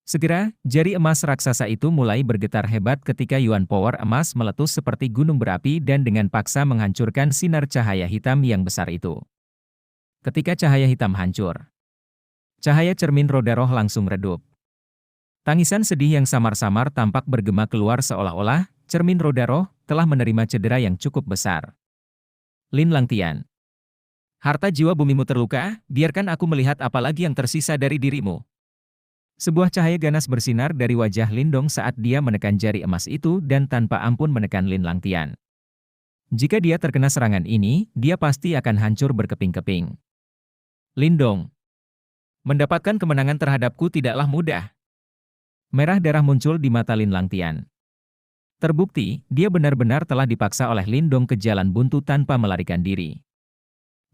Segera, jari emas raksasa itu mulai bergetar hebat ketika Yuan Power emas meletus seperti gunung berapi dan dengan paksa menghancurkan sinar cahaya hitam yang besar itu. Ketika cahaya hitam hancur, cahaya cermin roda roh langsung redup. Tangisan sedih yang samar-samar tampak bergema keluar seolah-olah cermin roda roh telah menerima cedera yang cukup besar. Lin Langtian, harta jiwa bumimu terluka, biarkan aku melihat apa lagi yang tersisa dari dirimu. Sebuah cahaya ganas bersinar dari wajah Lindong saat dia menekan jari emas itu dan tanpa ampun menekan Lin Langtian. Jika dia terkena serangan ini, dia pasti akan hancur berkeping-keping. Lindong, mendapatkan kemenangan terhadapku tidaklah mudah. Merah darah muncul di mata Lin Langtian. Terbukti, dia benar-benar telah dipaksa oleh Lindong ke jalan buntu tanpa melarikan diri.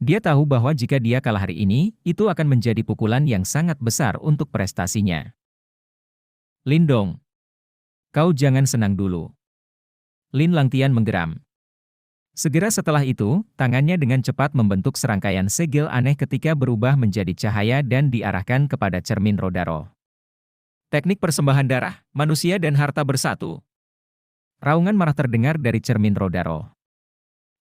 Dia tahu bahwa jika dia kalah hari ini, itu akan menjadi pukulan yang sangat besar untuk prestasinya. Lindong, kau jangan senang dulu. Lin Langtian menggeram. Segera setelah itu, tangannya dengan cepat membentuk serangkaian segel aneh ketika berubah menjadi cahaya dan diarahkan kepada cermin roda roh. Teknik persembahan darah, manusia dan harta bersatu. Raungan marah terdengar dari cermin roda roh.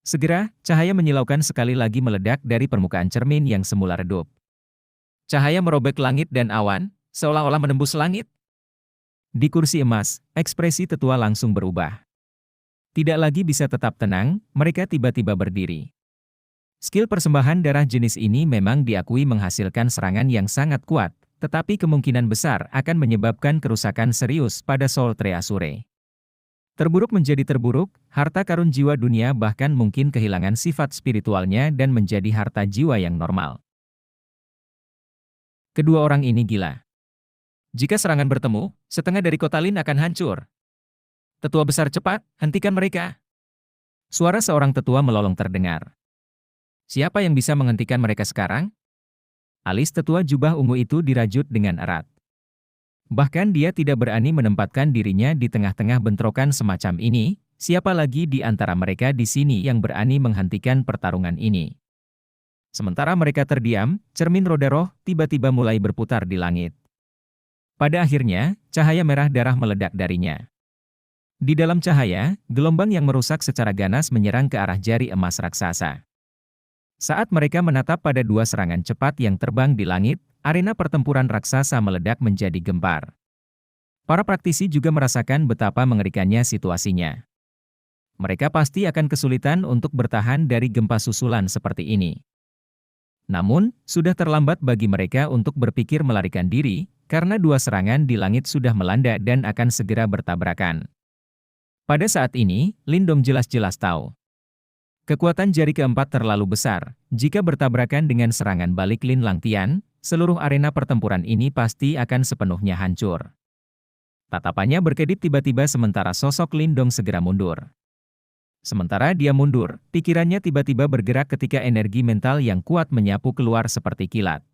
Segera, cahaya menyilaukan sekali lagi meledak dari permukaan cermin yang semula redup. Cahaya merobek langit dan awan, seolah-olah menembus langit. Di kursi emas, ekspresi tetua langsung berubah. Tidak lagi bisa tetap tenang, mereka tiba-tiba berdiri. Skill persembahan darah jenis ini memang diakui menghasilkan serangan yang sangat kuat, tetapi kemungkinan besar akan menyebabkan kerusakan serius pada Soul Treasure. Terburuk menjadi terburuk, harta karun jiwa dunia bahkan mungkin kehilangan sifat spiritualnya dan menjadi harta jiwa yang normal. Kedua orang ini gila. Jika serangan bertemu, setengah dari kota Lin akan hancur. Tetua besar cepat, hentikan mereka. Suara seorang tetua melolong terdengar. Siapa yang bisa menghentikan mereka sekarang? Alis tetua jubah ungu itu dirajut dengan erat. Bahkan dia tidak berani menempatkan dirinya di tengah-tengah bentrokan semacam ini, siapa lagi di antara mereka di sini yang berani menghentikan pertarungan ini. Sementara mereka terdiam, cermin roda roh tiba-tiba mulai berputar di langit. Pada akhirnya, cahaya merah darah meledak darinya. Di dalam cahaya, gelombang yang merusak secara ganas menyerang ke arah jari emas raksasa. Saat mereka menatap pada dua serangan cepat yang terbang di langit, arena pertempuran raksasa meledak menjadi gempar. Para praktisi juga merasakan betapa mengerikannya situasinya. Mereka pasti akan kesulitan untuk bertahan dari gempa susulan seperti ini. Namun, sudah terlambat bagi mereka untuk berpikir melarikan diri, karena dua serangan di langit sudah melanda dan akan segera bertabrakan. Pada saat ini, Lindong jelas-jelas tahu. Kekuatan jari keempat terlalu besar, jika bertabrakan dengan serangan balik Lin Langtian, seluruh arena pertempuran ini pasti akan sepenuhnya hancur. Tatapannya berkedip tiba-tiba sementara sosok Lindong segera mundur. Sementara dia mundur, pikirannya tiba-tiba bergerak ketika energi mental yang kuat menyapu keluar seperti kilat.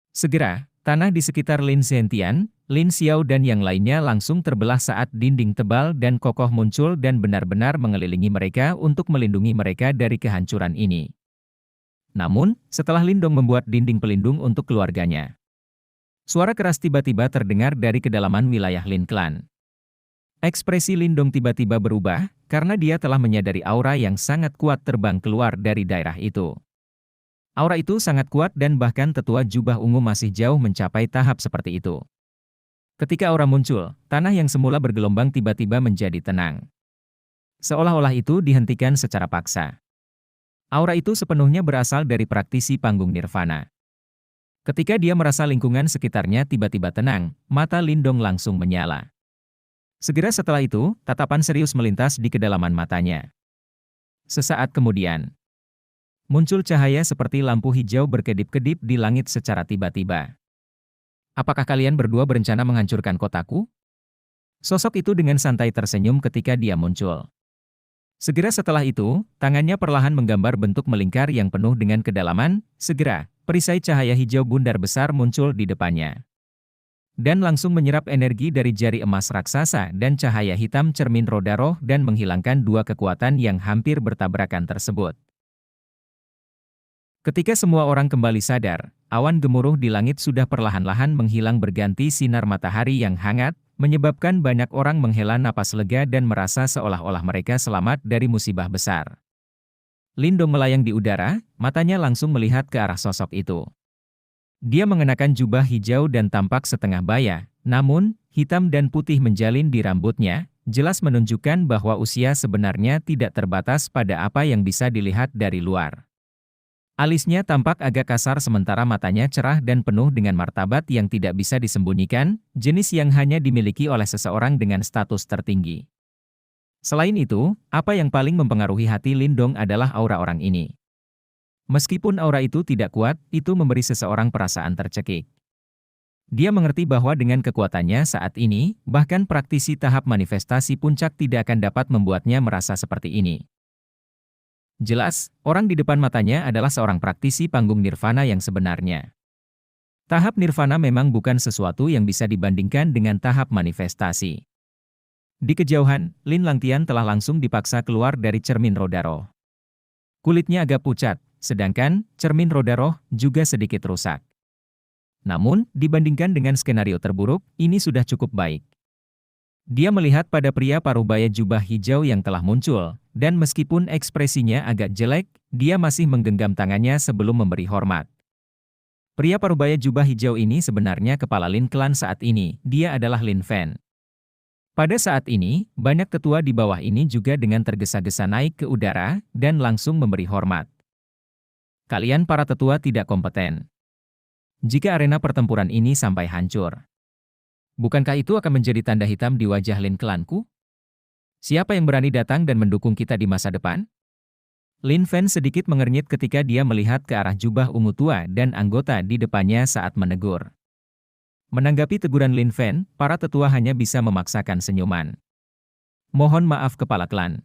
Segera, tanah di sekitar Lin Zentian, Lin Xiao dan yang lainnya langsung terbelah saat dinding tebal dan kokoh muncul dan benar-benar mengelilingi mereka untuk melindungi mereka dari kehancuran ini. Namun, setelah Lindong membuat dinding pelindung untuk keluarganya, suara keras tiba-tiba terdengar dari kedalaman wilayah Lin Clan. Ekspresi Lindong tiba-tiba berubah, karena dia telah menyadari aura yang sangat kuat terbang keluar dari daerah itu. Aura itu sangat kuat dan bahkan tetua jubah ungu masih jauh mencapai tahap seperti itu. Ketika aura muncul, tanah yang semula bergelombang tiba-tiba menjadi tenang. Seolah-olah itu dihentikan secara paksa. Aura itu sepenuhnya berasal dari praktisi panggung nirvana. Ketika dia merasa lingkungan sekitarnya tiba-tiba tenang, mata Lindong langsung menyala. Segera setelah itu, tatapan serius melintas di kedalaman matanya. Sesaat kemudian, muncul cahaya seperti lampu hijau berkedip-kedip di langit secara tiba-tiba. Apakah kalian berdua berencana menghancurkan kotaku? Sosok itu dengan santai tersenyum ketika dia muncul. Segera setelah itu, tangannya perlahan menggambar bentuk melingkar yang penuh dengan kedalaman, segera, perisai cahaya hijau bundar besar muncul di depannya. Dan langsung menyerap energi dari jari emas raksasa dan cahaya hitam cermin roda roh dan menghilangkan dua kekuatan yang hampir bertabrakan tersebut. Ketika semua orang kembali sadar, awan gemuruh di langit sudah perlahan-lahan menghilang berganti sinar matahari yang hangat, menyebabkan banyak orang menghela napas lega dan merasa seolah-olah mereka selamat dari musibah besar. Lindong melayang di udara, matanya langsung melihat ke arah sosok itu. Dia mengenakan jubah hijau dan tampak setengah baya, namun, hitam dan putih menjalin di rambutnya, jelas menunjukkan bahwa usia sebenarnya tidak terbatas pada apa yang bisa dilihat dari luar. Alisnya tampak agak kasar sementara matanya cerah dan penuh dengan martabat yang tidak bisa disembunyikan, jenis yang hanya dimiliki oleh seseorang dengan status tertinggi. Selain itu, apa yang paling mempengaruhi hati Lindong adalah aura orang ini. Meskipun aura itu tidak kuat, itu memberi seseorang perasaan tercekik. Dia mengerti bahwa dengan kekuatannya saat ini, bahkan praktisi tahap manifestasi puncak tidak akan dapat membuatnya merasa seperti ini. Jelas, orang di depan matanya adalah seorang praktisi panggung nirvana yang sebenarnya. Tahap nirvana memang bukan sesuatu yang bisa dibandingkan dengan tahap manifestasi. Di kejauhan, Lin Langtian telah langsung dipaksa keluar dari cermin roda roh. Kulitnya agak pucat, sedangkan cermin roda roh juga sedikit rusak. Namun, dibandingkan dengan skenario terburuk, ini sudah cukup baik. Dia melihat pada pria parubaya jubah hijau yang telah muncul, dan meskipun ekspresinya agak jelek, dia masih menggenggam tangannya sebelum memberi hormat. Pria parubaya jubah hijau ini sebenarnya kepala Lin Clan saat ini, dia adalah Lin Fen. Pada saat ini, banyak tetua di bawah ini juga dengan tergesa-gesa naik ke udara, dan langsung memberi hormat. Kalian para tetua tidak kompeten. Jika arena pertempuran ini sampai hancur, bukankah itu akan menjadi tanda hitam di wajah Lin Clanku? Siapa yang berani datang dan mendukung kita di masa depan? Lin Fen sedikit mengernyit ketika dia melihat ke arah jubah ungu tua dan anggota di depannya saat menegur. Menanggapi teguran Lin Fen, para tetua hanya bisa memaksakan senyuman. Mohon maaf kepala klan.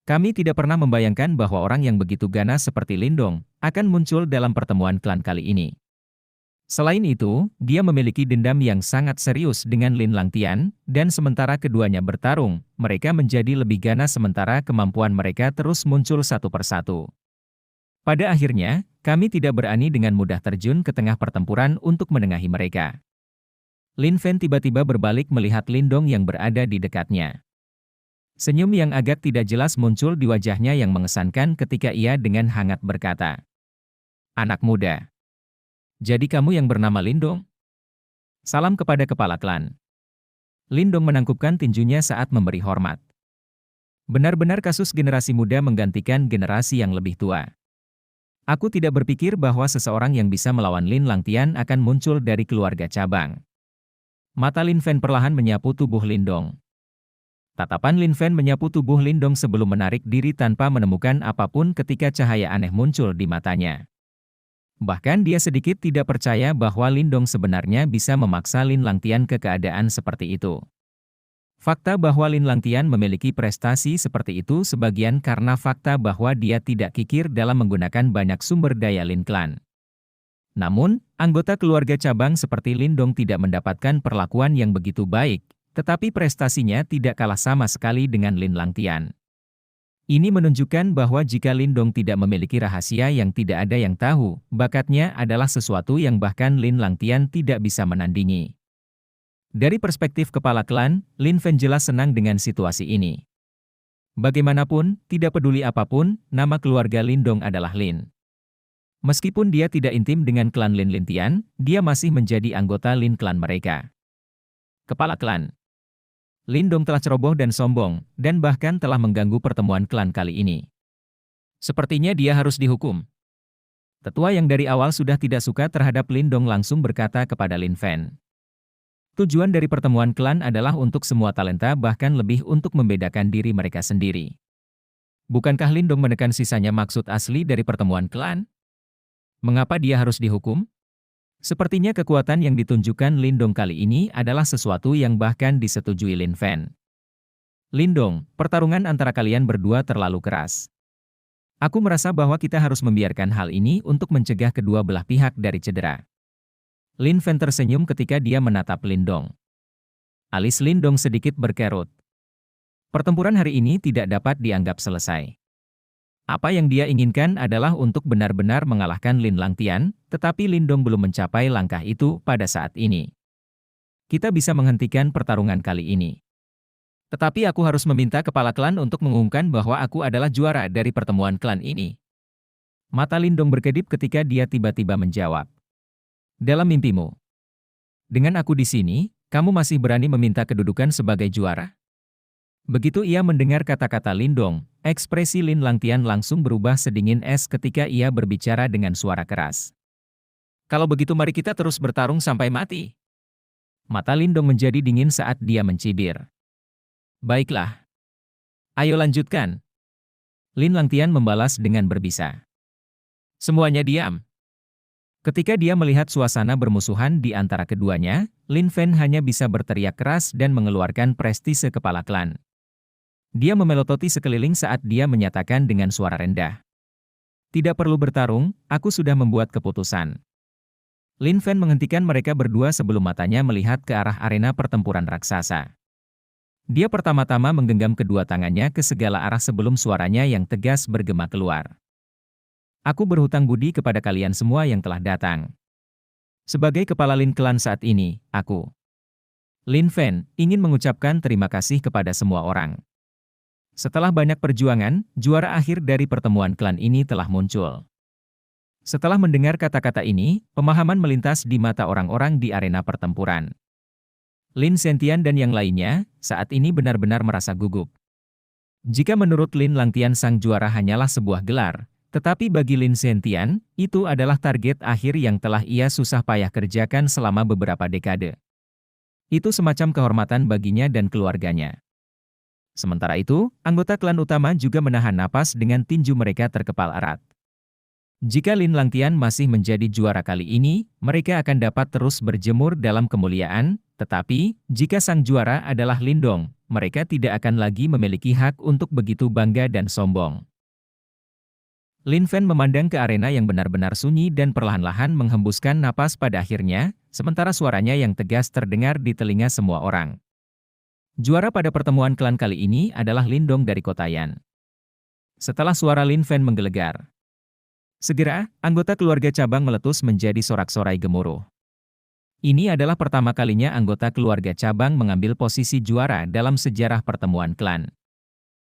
Kami tidak pernah membayangkan bahwa orang yang begitu ganas seperti Lindong akan muncul dalam pertemuan klan kali ini. Selain itu, dia memiliki dendam yang sangat serius dengan Lin Langtian, dan sementara keduanya bertarung, mereka menjadi lebih ganas sementara kemampuan mereka terus muncul satu persatu. Pada akhirnya, kami tidak berani dengan mudah terjun ke tengah pertempuran untuk menengahi mereka. Lin Fen tiba-tiba berbalik melihat Lindong yang berada di dekatnya. Senyum yang agak tidak jelas muncul di wajahnya yang mengesankan ketika ia dengan hangat berkata, "Anak muda. Jadi kamu yang bernama Lindong?" Salam kepada kepala klan. Lindong menangkupkan tinjunya saat memberi hormat. Benar-benar kasus generasi muda menggantikan generasi yang lebih tua. Aku tidak berpikir bahwa seseorang yang bisa melawan Lin Langtian akan muncul dari keluarga cabang. Mata Lin Fen perlahan menyapu tubuh Lindong. Tatapan Lin Fen menyapu tubuh Lindong sebelum menarik diri tanpa menemukan apapun ketika cahaya aneh muncul di matanya. Bahkan dia sedikit tidak percaya bahwa Lindong sebenarnya bisa memaksa Lin Langtian ke keadaan seperti itu. Fakta bahwa Lin Langtian memiliki prestasi seperti itu sebagian karena fakta bahwa dia tidak kikir dalam menggunakan banyak sumber daya Lin Clan. Namun, anggota keluarga cabang seperti Lindong tidak mendapatkan perlakuan yang begitu baik, tetapi prestasinya tidak kalah sama sekali dengan Lin Langtian. Ini menunjukkan bahwa jika Lindong tidak memiliki rahasia yang tidak ada yang tahu, bakatnya adalah sesuatu yang bahkan Lin Langtian tidak bisa menandingi. Dari perspektif kepala klan, Lin Fen jelas senang dengan situasi ini. Bagaimanapun, tidak peduli apapun, nama keluarga Lindong adalah Lin. Meskipun dia tidak intim dengan klan Lin Langtian, dia masih menjadi anggota Lin Clan mereka. Kepala klan. Lindong telah ceroboh dan sombong, dan bahkan telah mengganggu pertemuan klan kali ini. Sepertinya dia harus dihukum. Tetua yang dari awal sudah tidak suka terhadap Lindong langsung berkata kepada Lin Fen. Tujuan dari pertemuan klan adalah untuk semua talenta bahkan lebih untuk membedakan diri mereka sendiri. Bukankah Lindong menekan sisanya maksud asli dari pertemuan klan? Mengapa dia harus dihukum? Sepertinya kekuatan yang ditunjukkan Lindong kali ini adalah sesuatu yang bahkan disetujui Lin Fen. Lindong, pertarungan antara kalian berdua terlalu keras. Aku merasa bahwa kita harus membiarkan hal ini untuk mencegah kedua belah pihak dari cedera. Lin Fen tersenyum ketika dia menatap Lindong. Alis Lindong sedikit berkerut. Pertempuran hari ini tidak dapat dianggap selesai. Apa yang dia inginkan adalah untuk benar-benar mengalahkan Lin Langtian, tetapi Lindong belum mencapai langkah itu pada saat ini. Kita bisa menghentikan pertarungan kali ini. Tetapi aku harus meminta kepala klan untuk mengumumkan bahwa aku adalah juara dari pertemuan klan ini. Mata Lindong berkedip ketika dia tiba-tiba menjawab. Dalam mimpimu. Dengan aku di sini, kamu masih berani meminta kedudukan sebagai juara? Begitu ia mendengar kata-kata Lindong, ekspresi Lin Langtian langsung berubah sedingin es ketika ia berbicara dengan suara keras. Kalau begitu mari kita terus bertarung sampai mati. Mata Lindong menjadi dingin saat dia mencibir. Baiklah. Ayo lanjutkan. Lin Langtian membalas dengan berbisa. Semuanya diam. Ketika dia melihat suasana bermusuhan di antara keduanya, Lin Fen hanya bisa berteriak keras dan mengeluarkan prestise kepala klan. Dia memelototi sekeliling saat dia menyatakan dengan suara rendah. Tidak perlu bertarung, aku sudah membuat keputusan. Lin Fen menghentikan mereka berdua sebelum matanya melihat ke arah arena pertempuran raksasa. Dia pertama-tama menggenggam kedua tangannya ke segala arah sebelum suaranya yang tegas bergema keluar. Aku berhutang budi kepada kalian semua yang telah datang. Sebagai kepala Lin Clan saat ini, aku, Lin Fen, ingin mengucapkan terima kasih kepada semua orang. Setelah banyak perjuangan, juara akhir dari pertemuan klan ini telah muncul. Setelah mendengar kata-kata ini, pemahaman melintas di mata orang-orang di arena pertempuran. Lin Sentian dan yang lainnya, saat ini benar-benar merasa gugup. Jika menurut Lin Langtian sang juara hanyalah sebuah gelar, tetapi bagi Lin Sentian, itu adalah target akhir yang telah ia susah payah kerjakan selama beberapa dekade. Itu semacam kehormatan baginya dan keluarganya. Sementara itu, anggota klan utama juga menahan napas dengan tinju mereka terkepal erat. Jika Lin Langtian masih menjadi juara kali ini, mereka akan dapat terus berjemur dalam kemuliaan, tetapi, jika sang juara adalah Lindong, mereka tidak akan lagi memiliki hak untuk begitu bangga dan sombong. Lin Fen memandang ke arena yang benar-benar sunyi dan perlahan-lahan menghembuskan napas pada akhirnya, sementara suaranya yang tegas terdengar di telinga semua orang. Juara pada pertemuan klan kali ini adalah Lindong dari kota Yan. Setelah suara Lin Fen menggelegar, segera, anggota keluarga cabang meletus menjadi sorak-sorai gemuruh. Ini adalah pertama kalinya anggota keluarga cabang mengambil posisi juara dalam sejarah pertemuan klan.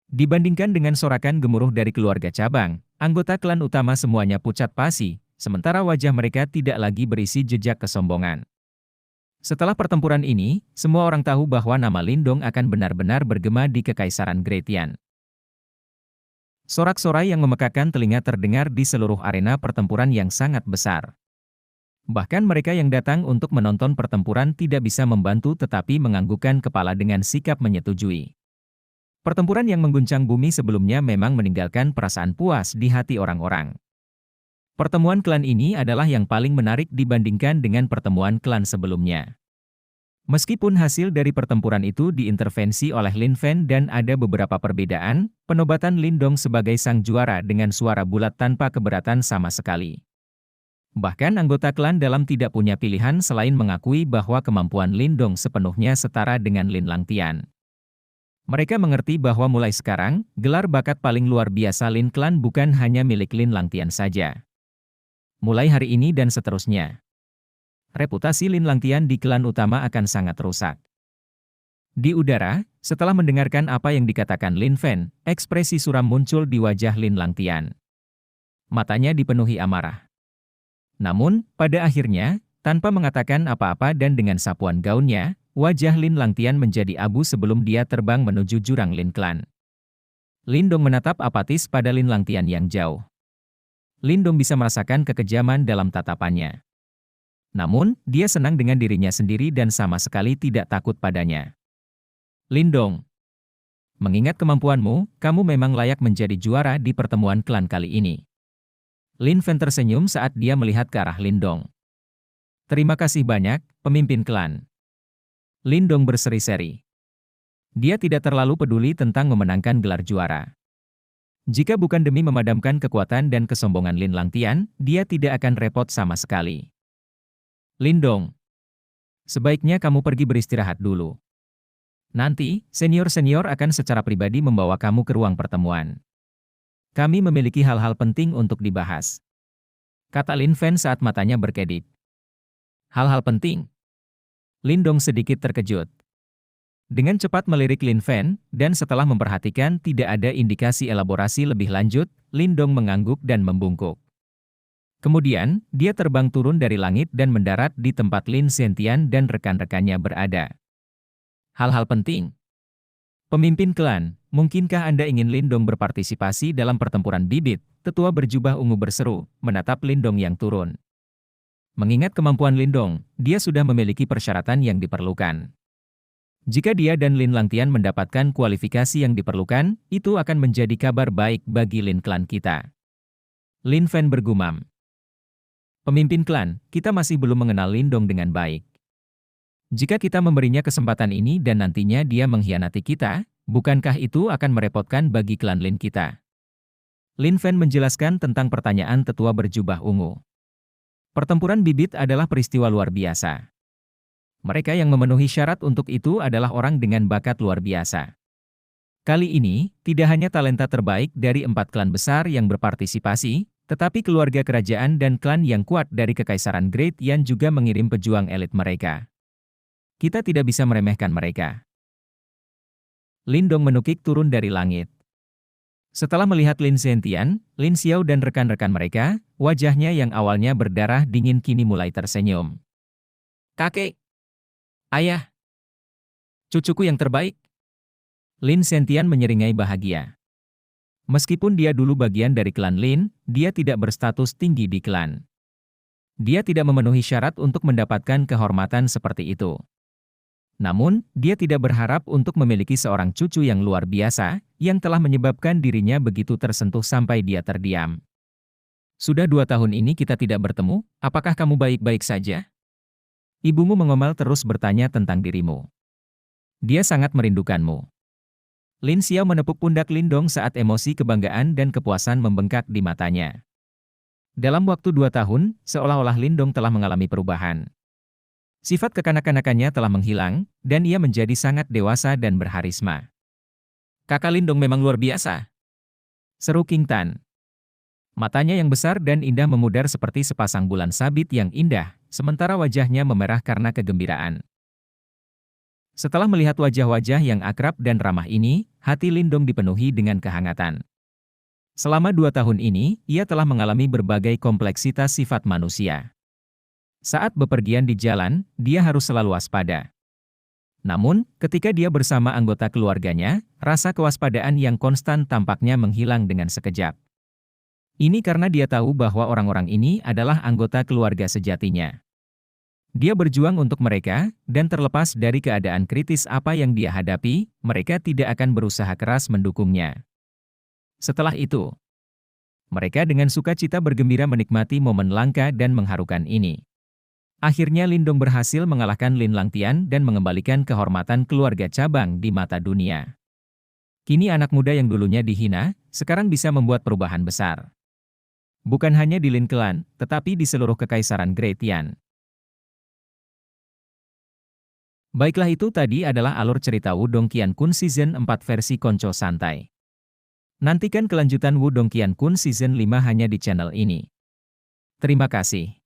Dibandingkan dengan sorakan gemuruh dari keluarga cabang, anggota klan utama semuanya pucat pasi, sementara wajah mereka tidak lagi berisi jejak kesombongan. Setelah pertempuran ini, semua orang tahu bahwa nama Lindong akan benar-benar bergema di Kekaisaran Great Yan. Sorak-sorai yang memekakkan telinga terdengar di seluruh arena pertempuran yang sangat besar. Bahkan mereka yang datang untuk menonton pertempuran tidak bisa membantu tetapi menganggukkan kepala dengan sikap menyetujui. Pertempuran yang mengguncang bumi sebelumnya memang meninggalkan perasaan puas di hati orang-orang. Pertemuan klan ini adalah yang paling menarik dibandingkan dengan pertemuan klan sebelumnya. Meskipun hasil dari pertempuran itu diintervensi oleh Lin Fen dan ada beberapa perbedaan, penobatan Lindong sebagai sang juara dengan suara bulat tanpa keberatan sama sekali. Bahkan anggota klan dalam tidak punya pilihan selain mengakui bahwa kemampuan Lindong sepenuhnya setara dengan Lin Langtian. Mereka mengerti bahwa mulai sekarang, gelar bakat paling luar biasa Lin Clan bukan hanya milik Lin Langtian saja. Mulai hari ini dan seterusnya, reputasi Lin Langtian di klan utama akan sangat rusak. Di udara, setelah mendengarkan apa yang dikatakan Lin Fen, ekspresi suram muncul di wajah Lin Langtian. Matanya dipenuhi amarah. Namun, pada akhirnya, tanpa mengatakan apa-apa dan dengan sapuan gaunnya, wajah Lin Langtian menjadi abu sebelum dia terbang menuju jurang Lin Clan. Lindong menatap apatis pada Lin Langtian yang jauh. Lindong bisa merasakan kekejaman dalam tatapannya. Namun, dia senang dengan dirinya sendiri dan sama sekali tidak takut padanya. Lindong, mengingat kemampuanmu, kamu memang layak menjadi juara di pertemuan klan kali ini. Lin Fen tersenyum saat dia melihat ke arah Lindong. Terima kasih banyak, pemimpin klan. Lindong berseri-seri. Dia tidak terlalu peduli tentang memenangkan gelar juara. Jika bukan demi memadamkan kekuatan dan kesombongan Lin Langtian, dia tidak akan repot sama sekali. Lindong, sebaiknya kamu pergi beristirahat dulu. Nanti, senior-senior akan secara pribadi membawa kamu ke ruang pertemuan. Kami memiliki hal-hal penting untuk dibahas, kata Lin Fen saat matanya berkedip. Hal-hal penting? Lindong sedikit terkejut. Dengan cepat melirik Lin Fen, dan setelah memperhatikan tidak ada indikasi elaborasi lebih lanjut, Lindong mengangguk dan membungkuk. Kemudian, dia terbang turun dari langit dan mendarat di tempat Lin Sentian dan rekan-rekannya berada. Hal-hal penting. Pemimpin klan, mungkinkah Anda ingin Lindong berpartisipasi dalam pertempuran bibit? Tetua berjubah ungu berseru, menatap Lindong yang turun. Mengingat kemampuan Lindong, dia sudah memiliki persyaratan yang diperlukan. Jika dia dan Lin Langtian mendapatkan kualifikasi yang diperlukan, itu akan menjadi kabar baik bagi Lin Clan kita. Lin Fen bergumam. Pemimpin klan, kita masih belum mengenal Lindong dengan baik. Jika kita memberinya kesempatan ini dan nantinya dia mengkhianati kita, bukankah itu akan merepotkan bagi klan Lin kita? Lin Fen menjelaskan tentang pertanyaan tetua berjubah ungu. Pertempuran bibit adalah peristiwa luar biasa. Mereka yang memenuhi syarat untuk itu adalah orang dengan bakat luar biasa. Kali ini, tidak hanya talenta terbaik dari 4 klan besar yang berpartisipasi, tetapi keluarga kerajaan dan klan yang kuat dari Kekaisaran Great Yan juga mengirim pejuang elit mereka. Kita tidak bisa meremehkan mereka. Lindong menukik turun dari langit. Setelah melihat Lin Zentian, Lin Xiao dan rekan-rekan mereka, wajahnya yang awalnya berdarah dingin kini mulai tersenyum. Kakek! Ayah! Cucuku yang terbaik! Lin Zentian menyeringai bahagia. Meskipun dia dulu bagian dari klan Lin, dia tidak berstatus tinggi di klan. Dia tidak memenuhi syarat untuk mendapatkan kehormatan seperti itu. Namun, dia tidak berharap untuk memiliki seorang cucu yang luar biasa, yang telah menyebabkan dirinya begitu tersentuh sampai dia terdiam. Sudah 2 tahun ini kita tidak bertemu, apakah kamu baik-baik saja? Ibumu mengomel terus bertanya tentang dirimu. Dia sangat merindukanmu. Lin Xiao menepuk pundak Lindong saat emosi kebanggaan dan kepuasan membengkak di matanya. Dalam waktu 2 tahun, seolah-olah Lindong telah mengalami perubahan. Sifat kekanak-kanakannya telah menghilang, dan ia menjadi sangat dewasa dan berharisma. Kakak Lindong memang luar biasa, seru King Tan. Matanya yang besar dan indah memudar seperti sepasang bulan sabit yang indah, sementara wajahnya memerah karena kegembiraan. Setelah melihat wajah-wajah yang akrab dan ramah ini, hati Lindong dipenuhi dengan kehangatan. Selama 2 tahun ini, ia telah mengalami berbagai kompleksitas sifat manusia. Saat bepergian di jalan, dia harus selalu waspada. Namun, ketika dia bersama anggota keluarganya, rasa kewaspadaan yang konstan tampaknya menghilang dengan sekejap. Ini karena dia tahu bahwa orang-orang ini adalah anggota keluarga sejatinya. Dia berjuang untuk mereka, dan terlepas dari keadaan kritis apa yang dia hadapi, mereka tidak akan berusaha keras mendukungnya. Setelah itu, mereka dengan sukacita bergembira menikmati momen langka dan mengharukan ini. Akhirnya Lindong berhasil mengalahkan Lin Langtian dan mengembalikan kehormatan keluarga cabang di mata dunia. Kini anak muda yang dulunya dihina, sekarang bisa membuat perubahan besar. Bukan hanya di Lin Clan, tetapi di seluruh Kekaisaran Great Yan. Baiklah, itu tadi adalah alur cerita Wudong Qiankun Season 4 versi Konco Santai. Nantikan kelanjutan Wudong Qiankun Season 5 hanya di channel ini. Terima kasih.